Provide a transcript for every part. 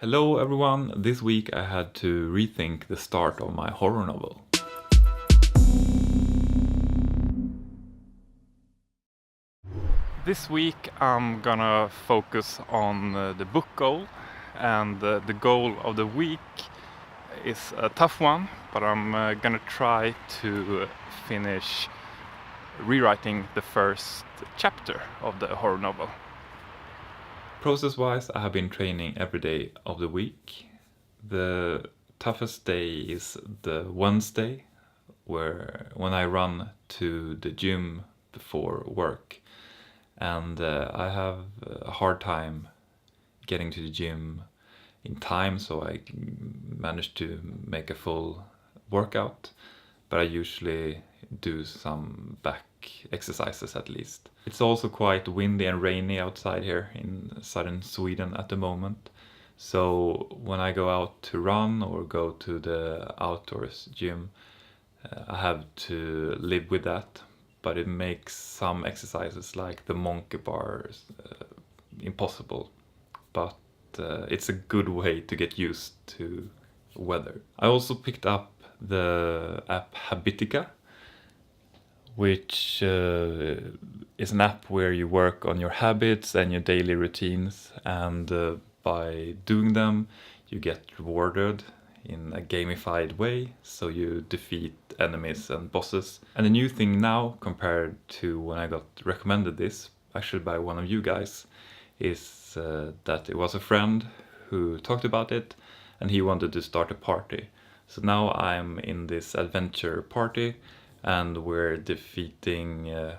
Hello everyone, this week I had to rethink the start of my horror novel. This week I'm gonna focus on the book goal, and the goal of the week is a tough one, but I'm gonna try to finish rewriting the first chapter of the horror novel. Process-wise, I have been training every day of the week. The toughest day is the Wednesday, when I run to the gym before work, and I have a hard time getting to the gym in time, so I manage to make a full workout, but I usually do some back exercises at least. It's also quite windy and rainy outside here in southern Sweden at the moment, so when I go out to run or go to the outdoors gym, I have to live with that, but it makes some exercises like the monkey bars impossible, but it's a good way to get used to weather. I also picked up the app Habitica, which is an app where you work on your habits and your daily routines, and by doing them you get rewarded in a gamified way, so you defeat enemies and bosses. And the new thing now, compared to when I got recommended this, actually by one of you guys, is that it was a friend who talked about it and he wanted to start a party. So now I'm in this adventure party and we're defeating a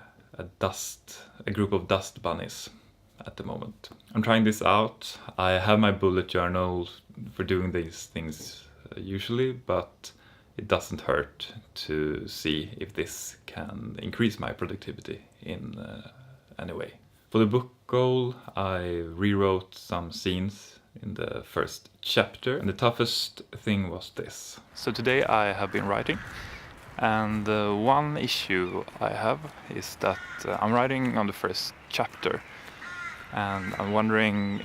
group of dust bunnies at the moment. I'm trying this out. I have my bullet journal for doing these things usually, but it doesn't hurt to see if this can increase my productivity in any way. For the book goal, I rewrote some scenes in the first chapter, and the toughest thing was this. So today I have been writing, and one issue I have is that I'm writing on the first chapter, and I'm wondering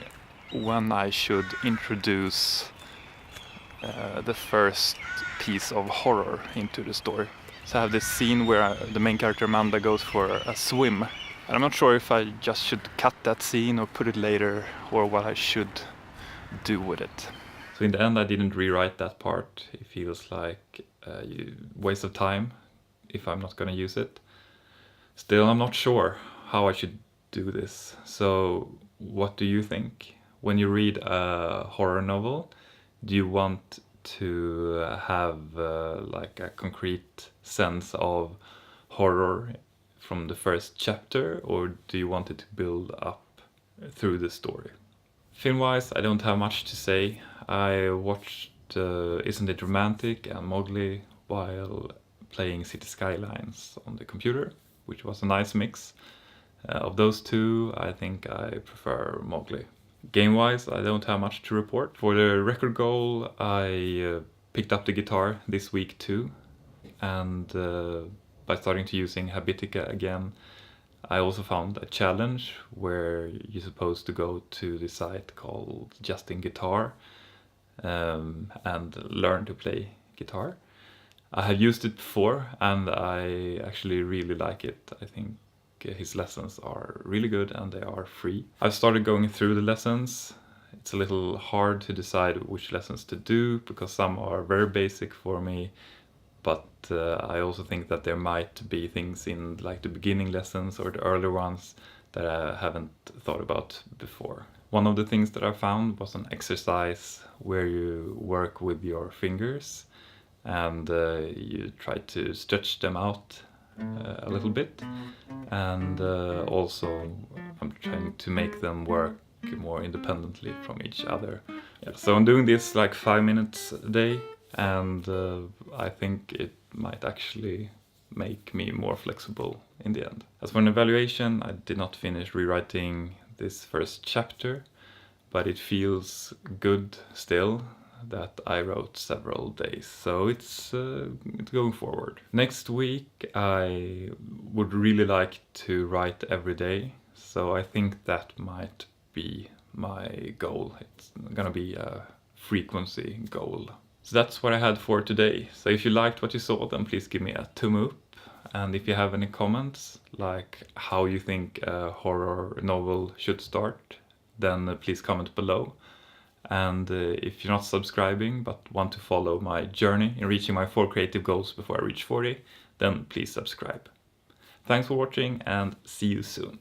when I should introduce the first piece of horror into the story. So I have this scene where the main character Amanda goes for a swim, and I'm not sure if I just should cut that scene or put it later, or what I should do with it. So in the end I didn't rewrite that part. It feels like a waste of time if I'm not gonna use it. Still, I'm not sure how I should do this. So what do you think? When you read a horror novel, do you want to have like a concrete sense of horror from the first chapter, or do you want it to build up through the story? Film-wise, I don't have much to say. I watched Isn't It Romantic and Mowgli while playing City Skylines on the computer, which was a nice mix. Of those two, I think I prefer Mowgli. Game-wise, I don't have much to report. For the record goal, I picked up the guitar this week too, and by starting to using Habitica again, I also found a challenge where you're supposed to go to the site called Justin Guitar and learn to play guitar. I have used it before and I actually really like it. I think his lessons are really good and they are free. I've started going through the lessons. It's a little hard to decide which lessons to do because some are very basic for me, but I also think that there might be things in like the beginning lessons or the earlier ones that I haven't thought about before. One of the things that I found was an exercise where you work with your fingers and you try to stretch them out a little bit, and also I'm trying to make them work more independently from each other. Yeah, so I'm doing this like 5 minutes a day, and I think it might actually make me more flexible in the end. As for an evaluation, I did not finish rewriting this first chapter, but it feels good still that I wrote several days, so it's going forward. Next week I would really like to write every day, so I think that might be my goal. It's gonna be a frequency goal. So that's what I had for today. So if you liked what you saw, then please give me a thumb up. And if you have any comments, like how you think a horror novel should start, then please comment below. And if you're not subscribing but want to follow my journey in reaching my 4 creative goals before I reach 40, then please subscribe. Thanks for watching and see you soon.